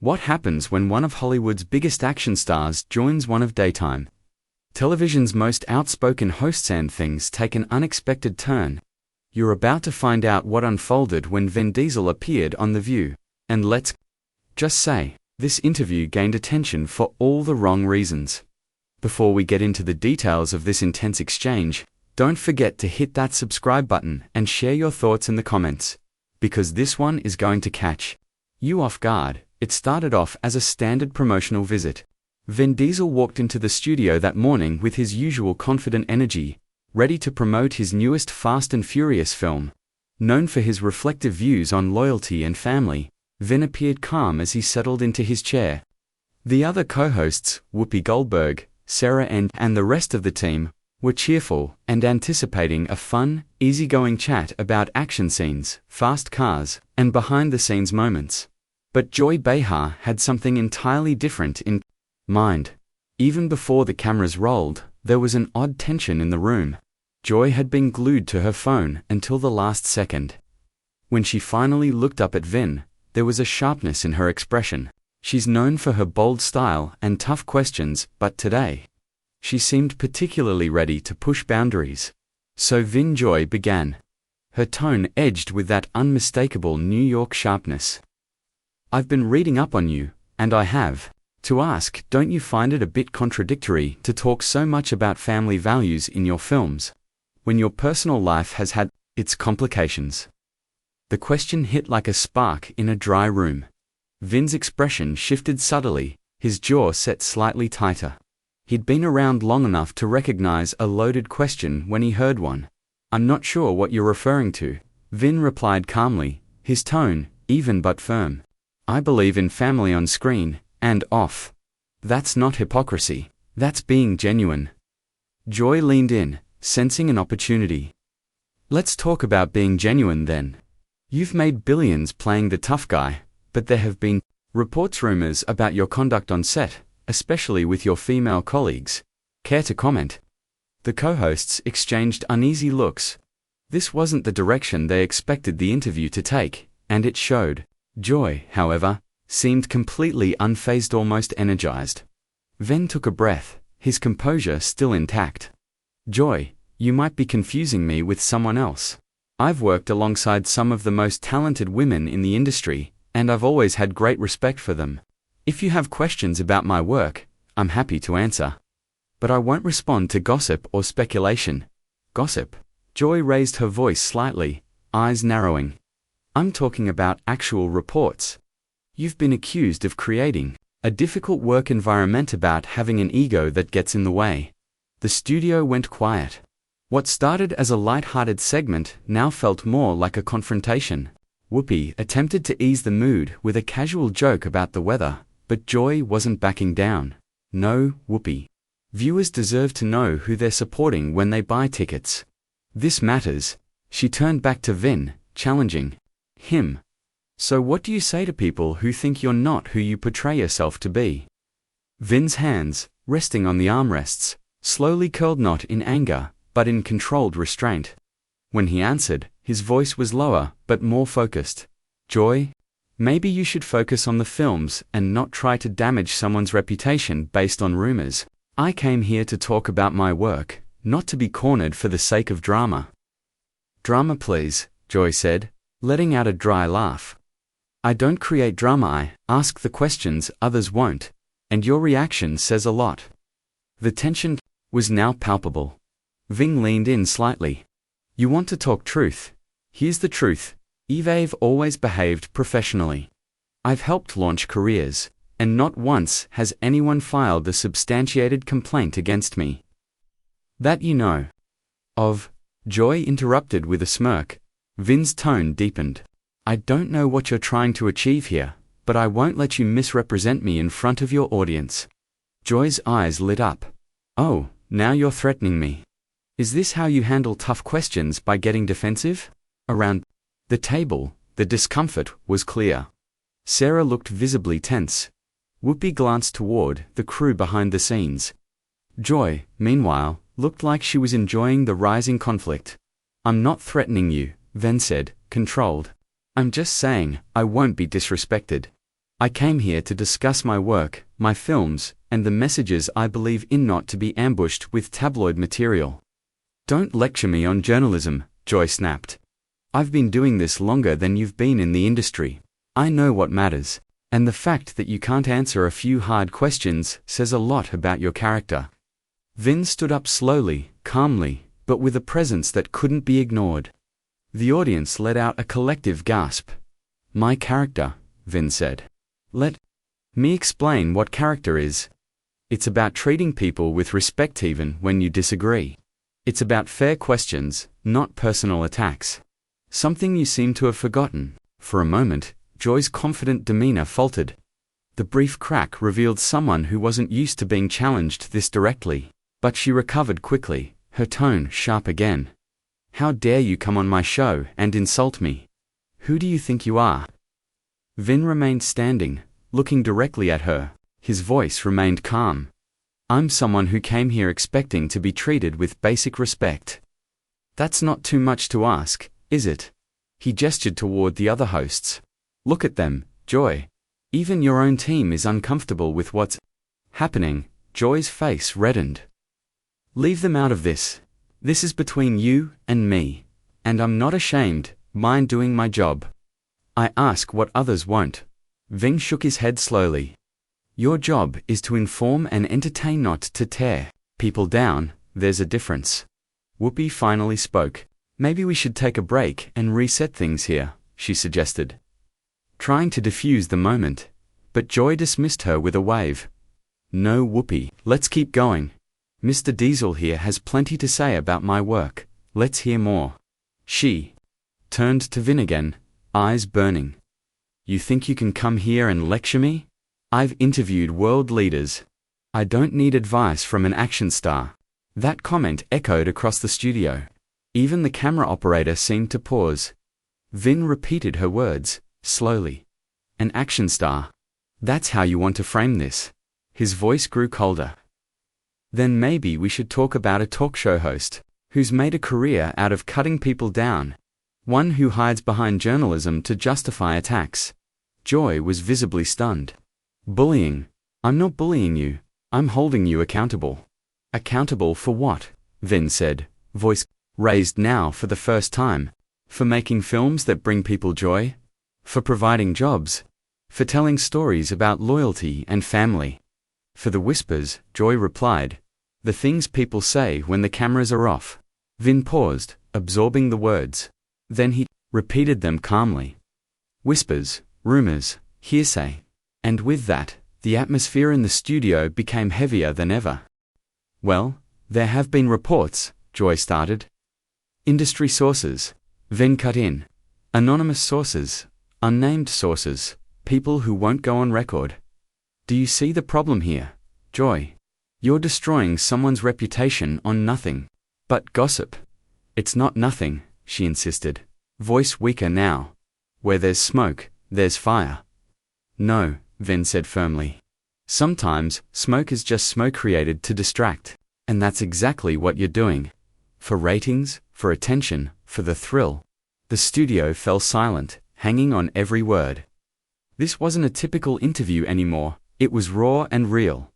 What happens when one of Hollywood's biggest action stars joins one of daytime television's most outspoken hosts, and things take an unexpected turn? You're about to find out what unfolded when Vin Diesel appeared on The View. And let's just say, this interview gained attention for all the wrong reasons. Before we get into the details of this intense exchange, don't forget to hit that subscribe button and share your thoughts in the comments, because this one is going to catch you off guard. It started off as a standard promotional visit. Vin Diesel walked into the studio that morning with his usual confident energy, ready to promote his newest Fast and Furious film. Known for his reflective views on loyalty and family, Vin appeared calm as he settled into his chair. The other co-hosts, Whoopi Goldberg, Sarah and the rest of the team, were cheerful and anticipating a fun, easygoing chat about action scenes, fast cars, and behind-the-scenes moments. But Joy Behar had something entirely different in mind. Even before the cameras rolled, there was an odd tension in the room. Joy had been glued to her phone until the last second. When she finally looked up at Vin, there was a sharpness in her expression. She's known for her bold style and tough questions, but today, she seemed particularly ready to push boundaries. So Vin Joy began. Her tone edged with that unmistakable New York sharpness. I've been reading up on you, and I have to ask, don't you find it a bit contradictory to talk so much about family values in your films, when your personal life has had its complications? The question hit like a spark in a dry room. Vin's expression shifted subtly, his jaw set slightly tighter. He'd been around long enough to recognize a loaded question when he heard one. I'm not sure what you're referring to, Vin replied calmly, his tone even but firm. I believe in family on screen and off. That's not hypocrisy, that's being genuine. Joy leaned in, sensing an opportunity. Let's talk about being genuine then. You've made billions playing the tough guy, but there have been rumors about your conduct on set, especially with your female colleagues. Care to comment? The co-hosts exchanged uneasy looks. This wasn't the direction they expected the interview to take, and it showed. Joy, however, seemed completely unfazed, almost energized. Vin took a breath, his composure still intact. Joy, you might be confusing me with someone else. I've worked alongside some of the most talented women in the industry, and I've always had great respect for them. If you have questions about my work, I'm happy to answer. But I won't respond to gossip or speculation. Gossip? Joy raised her voice slightly, eyes narrowing. I'm talking about actual reports. You've been accused of creating a difficult work environment, about having an ego that gets in the way. The studio went quiet. What started as a lighthearted segment now felt more like a confrontation. Whoopi attempted to ease the mood with a casual joke about the weather, but Joy wasn't backing down. No, Whoopi. Viewers deserve to know who they're supporting when they buy tickets. This matters. She turned back to Vin, challenging him. So what do you say to people who think you're not who you portray yourself to be? Vin's hands, resting on the armrests, slowly curled, not in anger, but in controlled restraint. When he answered, his voice was lower, but more focused. Joy, maybe you should focus on the films and not try to damage someone's reputation based on rumors. I came here to talk about my work, not to be cornered for the sake of drama. Drama, please, Joy said, letting out a dry laugh. I don't create drama, I ask the questions others won't, and your reaction says a lot. The tension was now palpable. Vin leaned in slightly. You want to talk truth? Here's the truth. I've always behaved professionally. I've helped launch careers, and not once has anyone filed a substantiated complaint against me. That you know of. Joy interrupted with a smirk. Vin's tone deepened. I don't know what you're trying to achieve here, but I won't let you misrepresent me in front of your audience. Joy's eyes lit up. Oh, now you're threatening me. Is this how you handle tough questions, by getting defensive? Around the table, the discomfort was clear. Sarah looked visibly tense. Whoopi glanced toward the crew behind the scenes. Joy, meanwhile, looked like she was enjoying the rising conflict. I'm not threatening you, Vin said, controlled. I'm just saying, I won't be disrespected. I came here to discuss my work, my films, and the messages I believe in, not to be ambushed with tabloid material. Don't lecture me on journalism, Joy snapped. I've been doing this longer than you've been in the industry. I know what matters, and the fact that you can't answer a few hard questions says a lot about your character. Vin stood up slowly, calmly, but with a presence that couldn't be ignored. The audience let out a collective gasp. My character, Vin said. Let me explain what character is. It's about treating people with respect even when you disagree. It's about fair questions, not personal attacks. Something you seem to have forgotten. For a moment, Joy's confident demeanor faltered. The brief crack revealed someone who wasn't used to being challenged this directly, but she recovered quickly, her tone sharp again. How dare you come on my show and insult me? Who do you think you are? Vin remained standing, looking directly at her. His voice remained calm. I'm someone who came here expecting to be treated with basic respect. That's not too much to ask, is it? He gestured toward the other hosts. Look at them, Joy. Even your own team is uncomfortable with what's happening. Joy's face reddened. Leave them out of this. This is between you and me. And I'm not ashamed, mind doing my job. I ask what others won't. Vin shook his head slowly. Your job is to inform and entertain, not to tear people down. There's a difference. Whoopi finally spoke. Maybe we should take a break and reset things here, she suggested, trying to diffuse the moment. But Joy dismissed her with a wave. No, Whoopi, let's keep going. Mr. Diesel here has plenty to say about my work. Let's hear more. She turned to Vin again, eyes burning. You think you can come here and lecture me? I've interviewed world leaders. I don't need advice from an action star. That comment echoed across the studio. Even the camera operator seemed to pause. Vin repeated her words, slowly. An action star. That's how you want to frame this. His voice grew colder. Then maybe we should talk about a talk show host who's made a career out of cutting people down. One who hides behind journalism to justify attacks. Joy was visibly stunned. Bullying? I'm not bullying you. I'm holding you accountable. Accountable for what? Vin said, voice raised now for the first time. For making films that bring people joy? For providing jobs? For telling stories about loyalty and family? For the whispers, Joy replied. The things people say when the cameras are off. Vin paused, absorbing the words. Then he repeated them calmly. Whispers, rumors, hearsay. And with that, the atmosphere in the studio became heavier than ever. Well, there have been reports, Joy started. Industry sources. Vin cut in. Anonymous sources. Unnamed sources. People who won't go on record. Do you see the problem here, Joy? You're destroying someone's reputation on nothing but gossip. It's not nothing, she insisted, voice weaker now. Where there's smoke, there's fire. No, Vin said firmly. Sometimes, smoke is just smoke created to distract. And that's exactly what you're doing. For ratings, for attention, for the thrill. The studio fell silent, hanging on every word. This wasn't a typical interview anymore, it was raw and real.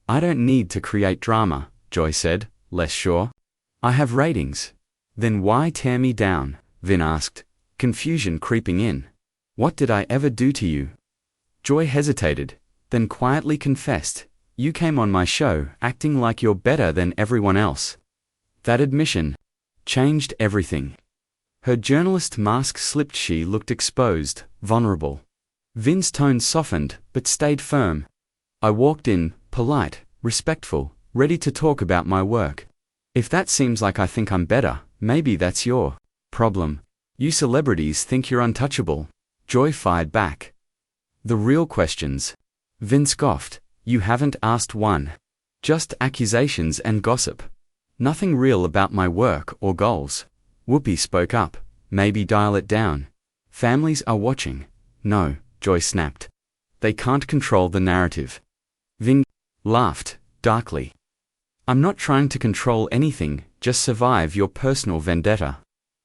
I don't need to create drama, Joy said, less sure. I have ratings. Then why tear me down? Vin asked, confusion creeping in. What did I ever do to you? Joy hesitated, then quietly confessed, you came on my show acting like you're better than everyone else. That admission changed everything. Her journalist mask slipped, she looked exposed, vulnerable. Vin's tone softened, but stayed firm. I walked in, polite, respectful, ready to talk about my work. If that seems like I think I'm better, maybe that's your problem. You celebrities think you're untouchable. Joy fired back. The real questions. Vin scoffed. You haven't asked one. Just accusations and gossip. Nothing real about my work or goals. Whoopi spoke up. Maybe dial it down. Families are watching. No, Joy snapped. They can't control the narrative. Vin laughed, darkly. I'm not trying to control anything, just survive your personal vendetta.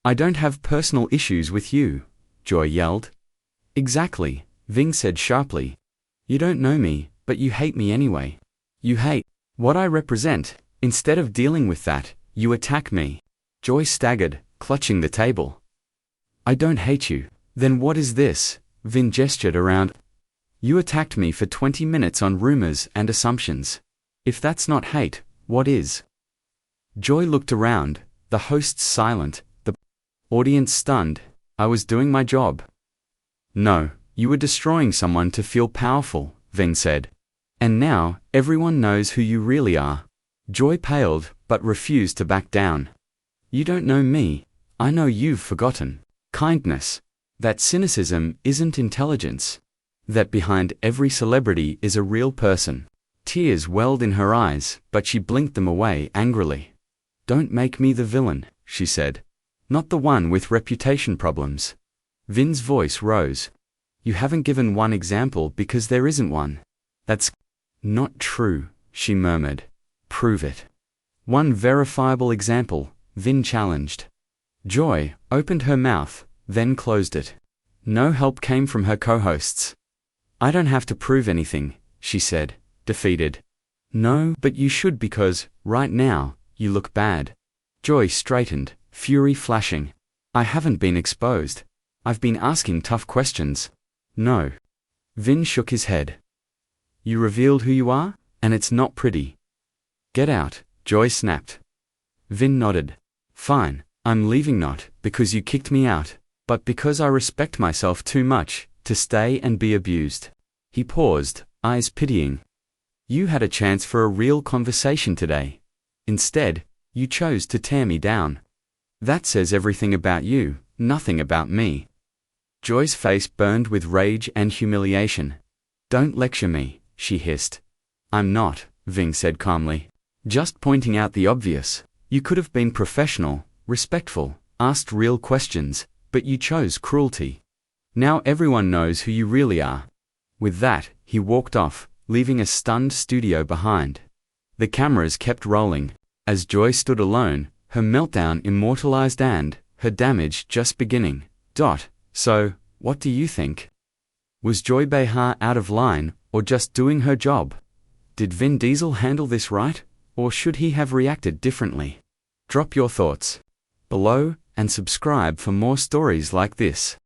I don't have personal issues with you, Joy yelled. Exactly, Vin said sharply. You don't know me, but you hate me anyway. You hate what I represent. Instead of dealing with that, you attack me. Joy staggered, clutching the table. I don't hate you. Then what is this? Vin gestured around. You attacked me for 20 minutes on rumors and assumptions. If that's not hate, what is? Joy looked around, the hosts silent, the audience stunned. I was doing my job. No, you were destroying someone to feel powerful, Vin said. And now, everyone knows who you really are. Joy paled, but refused to back down. You don't know me. I know you've forgotten. Kindness. That cynicism isn't intelligence. That behind every celebrity is a real person. Tears welled in her eyes, but she blinked them away angrily. Don't make me the villain, she said. Not the one with reputation problems. Vin's voice rose. You haven't given one example because there isn't one. That's not true, she murmured. Prove it. One verifiable example, Vin challenged. Joy opened her mouth, then closed it. No help came from her co-hosts. I don't have to prove anything, she said, defeated. No, but you should because, right now, you look bad. Joy straightened, fury flashing. I haven't been exposed. I've been asking tough questions. No. Vin shook his head. You revealed who you are, and it's not pretty. Get out, Joy snapped. Vin nodded. Fine, I'm leaving not because you kicked me out, but because I respect myself too much to stay and be abused. He paused, eyes pitying. You had a chance for a real conversation today. Instead, you chose to tear me down. That says everything about you, nothing about me. Joy's face burned with rage and humiliation. Don't lecture me, she hissed. I'm not, Vin said calmly. Just pointing out the obvious. You could have been professional, respectful, asked real questions, but you chose cruelty. Now everyone knows who you really are. With that, he walked off, leaving a stunned studio behind. The cameras kept rolling. As Joy stood alone, her meltdown immortalized and her damage just beginning. So, what do you think? Was Joy Behar out of line, or just doing her job? Did Vin Diesel handle this right, or should he have reacted differently? Drop your thoughts below and subscribe for more stories like this.